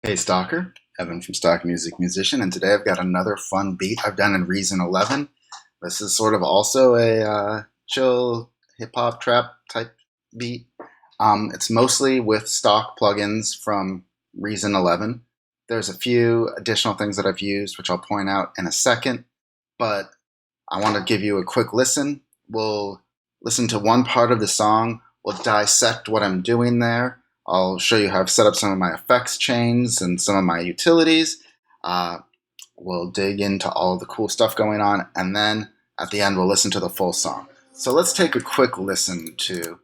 Hey Stalker, Evan from Stock Music Musician, and today I've got another fun beat I've done in Reason 11. This is sort of also a chill hip hop trap type beat. It's mostly with stock plugins from Reason 11. There's a few additional things that I've used, which I'll point out in a second, but I want to give you a quick listen. We'll listen to one part of the song, we'll dissect what I'm doing there. I'll show you how I've set up some of my effects chains and some of my utilities. We'll dig into all the cool stuff going on, and then at the end we'll listen to the full song. So let's take a quick listen to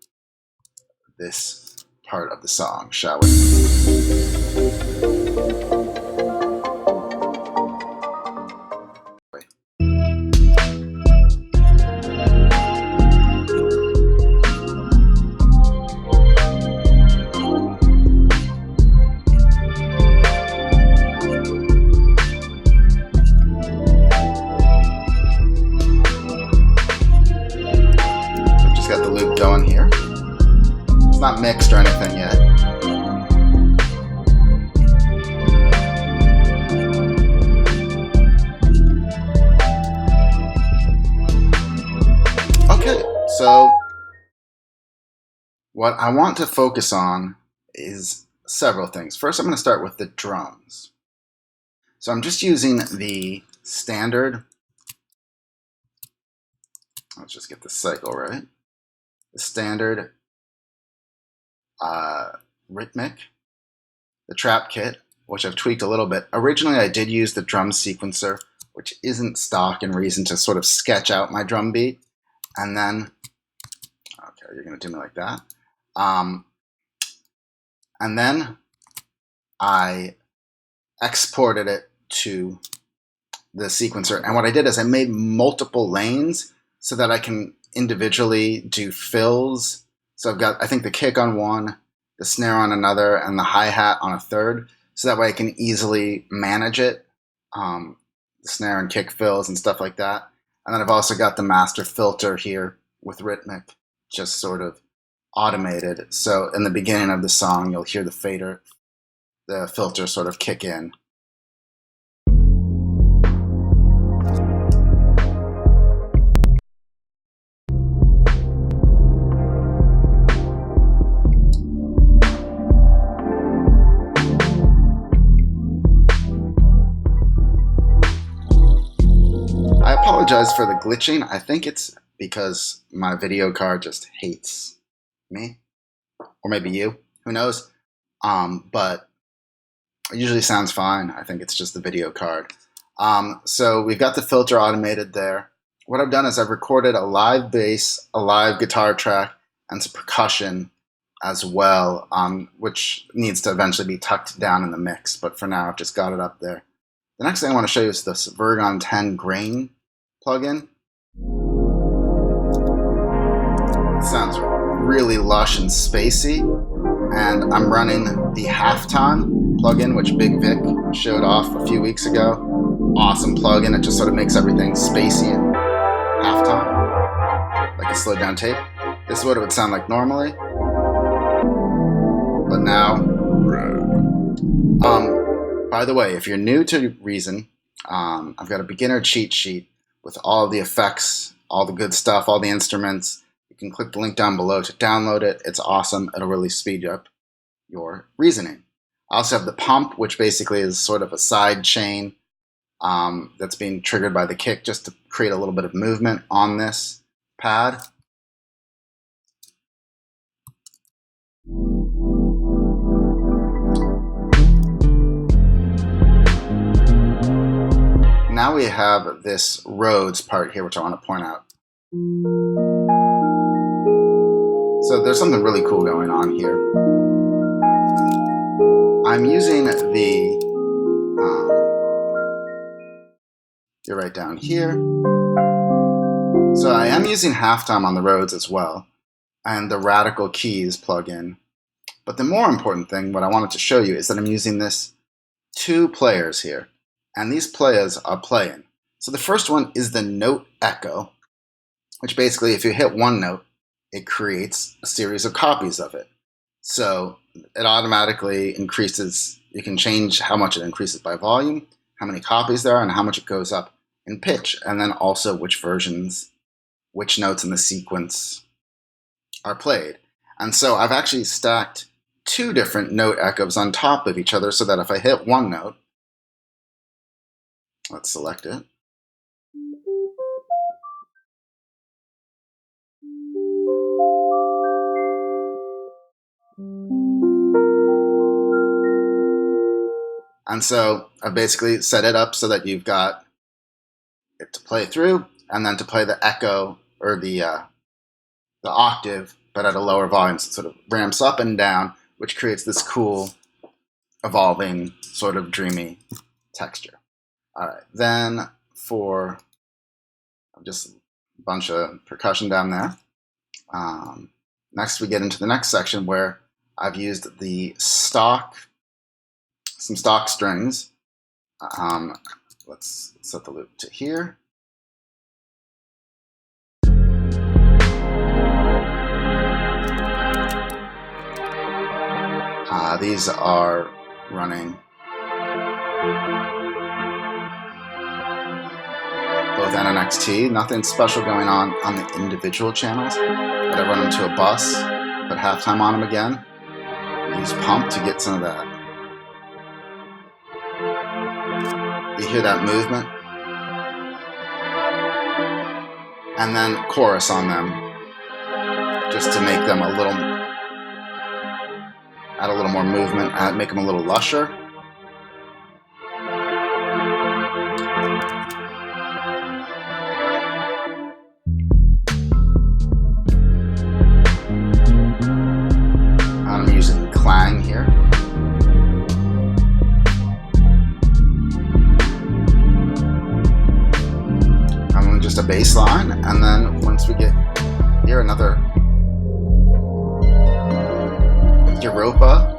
this part of the song, shall we? Got the loop going here. It's not mixed or anything yet. Okay, so what I want to focus on is several things. First, I'm going to start with the drums. So I'm just using the standard, let's just get the cycle right. The standard Rhythmic, the trap kit, which I've tweaked a little bit. Originally, I did use the drum sequencer, which isn't stock in Reason, to sort of sketch out my drum beat. And then, okay, you're going to do me like that. And then I exported it to the sequencer. And what I did is I made multiple lanes so that I can individually do fills. So I've got, I think, the kick on one, the snare on another, and the hi-hat on a third. So that way I can easily manage it, the snare and kick fills and stuff like that. And then I've also got the master filter here with Rhythmic, just sort of automated. So in the beginning of the song, you'll hear the filter sort of kick in. I apologize for the glitching. I think it's because my video card just hates me, or maybe you, who knows. But it usually sounds fine. I think it's just the video card. So we've got the filter automated there. What I've done is I've recorded a live bass, a live guitar track, and some percussion as well, which needs to eventually be tucked down in the mix. But for now, I've just got it up there. The next thing I want to show you is this Virgon 10 Grain plugin. It sounds really lush and spacey, and I'm running the Halftime plugin, which Big Vic showed off a few weeks ago. Awesome plugin. It just sort of makes everything spacey and halftime, like a slowed down tape. This is what it would sound like normally, but now, by the way, if you're new to Reason, I've got a beginner cheat sheet with all the effects, all the good stuff, all the instruments. You can click the link down below to download it. It's awesome. It'll really speed up your reasoning. I also have the pump, which basically is sort of a side chain that's being triggered by the kick, just to create a little bit of movement on this pad. Now we have this Rhodes part here, which I want to point out. So there's something really cool going on here. I'm using the, you're right down here. So I am using Halftime on the Rhodes as well, and the Radical Keys plugin. But the more important thing, what I wanted to show you, is that I'm using this two players here. And these players are playing. So the first one is the note echo, which basically, if you hit one note, it creates a series of copies of it. So it automatically increases You can change how much it increases by volume, how many copies there are, and how much it goes up in pitch, and then also which versions, which notes in the sequence are played. And so I've actually stacked two different note echoes on top of each other so that if I hit one note, let's select it. And so I've basically set it up so that you've got it to play through and then to play the echo or the octave, but at a lower volume. So it sort of ramps up and down, which creates this cool, evolving, sort of dreamy texture. All right, then for just a bunch of percussion down there. Next, we get into the next section where I've used some stock strings. Let's set the loop to here. These are running both N and XT. Nothing special going on the individual channels, but I run them to a bus, put halftime on them again, use pump to get some of that. You hear that movement, and then chorus on them, just to make them add a little more movement, make them a little lusher. I'm using clang here. I'm just a bass line, and then once we get here, another Europa.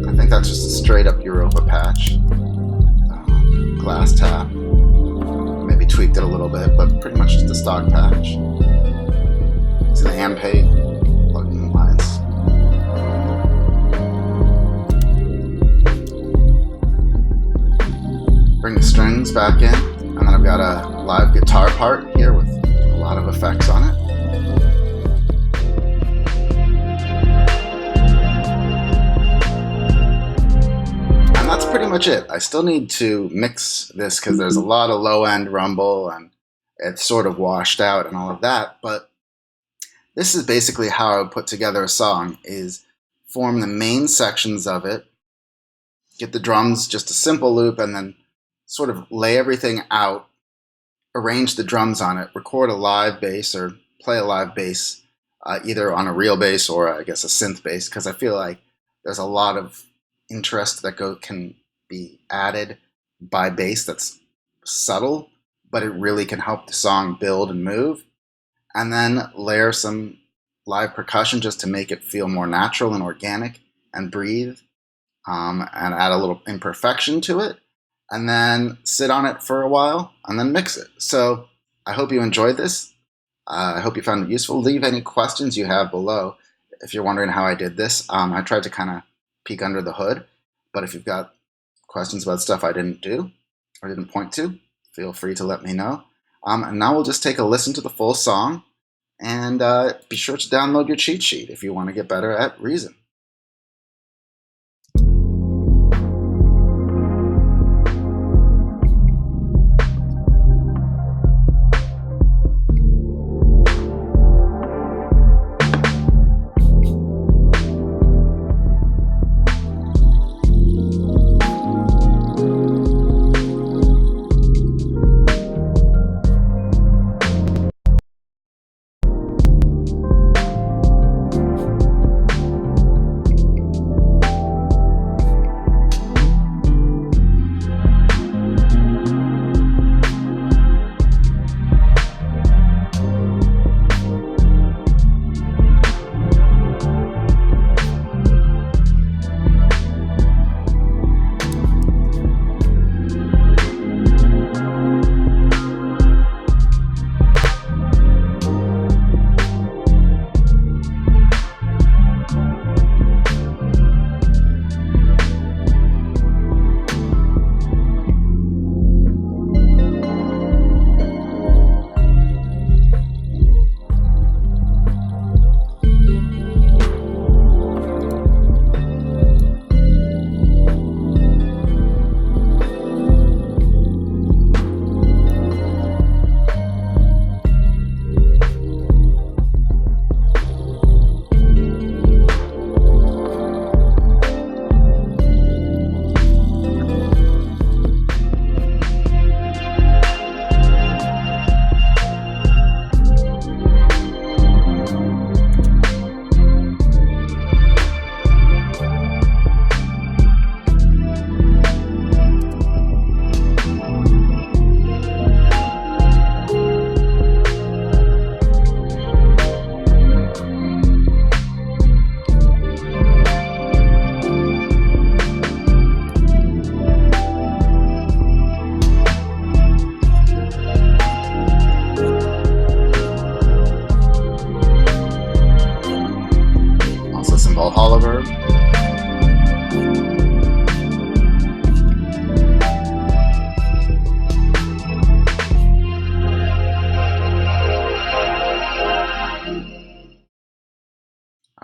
I think that's just a straight up Europa patch. Glass tap. Maybe tweaked it a little bit, but pretty much just a stock patch. See the Ampeg plugin lines. Bring the strings back in, and then I've got a live guitar part here with a lot of effects on it. That's pretty much it. I still need to mix this because there's a lot of low end rumble and it's sort of washed out and all of that, but this is basically how I would put together a song, is form the main sections of it, get the drums just a simple loop, and then sort of lay everything out, arrange the drums on it, record a live bass or play a live bass, either on a real bass or I guess a synth bass, because I feel like there's a lot of interest that can be added by bass that's subtle, but it really can help the song build and move. And then layer some live percussion just to make it feel more natural and organic and breathe, and add a little imperfection to it, and then sit on it for a while and then mix it. So I hope you enjoyed this. I hope you found it useful. Leave any questions you have below if you're wondering how I did this. I tried to kind of peek under the hood, but if you've got questions about stuff I didn't do or didn't point to, feel free to let me know. And now we'll just take a listen to the full song, and be sure to download your cheat sheet if you want to get better at Reason.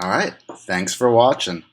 All right. Thanks for watching.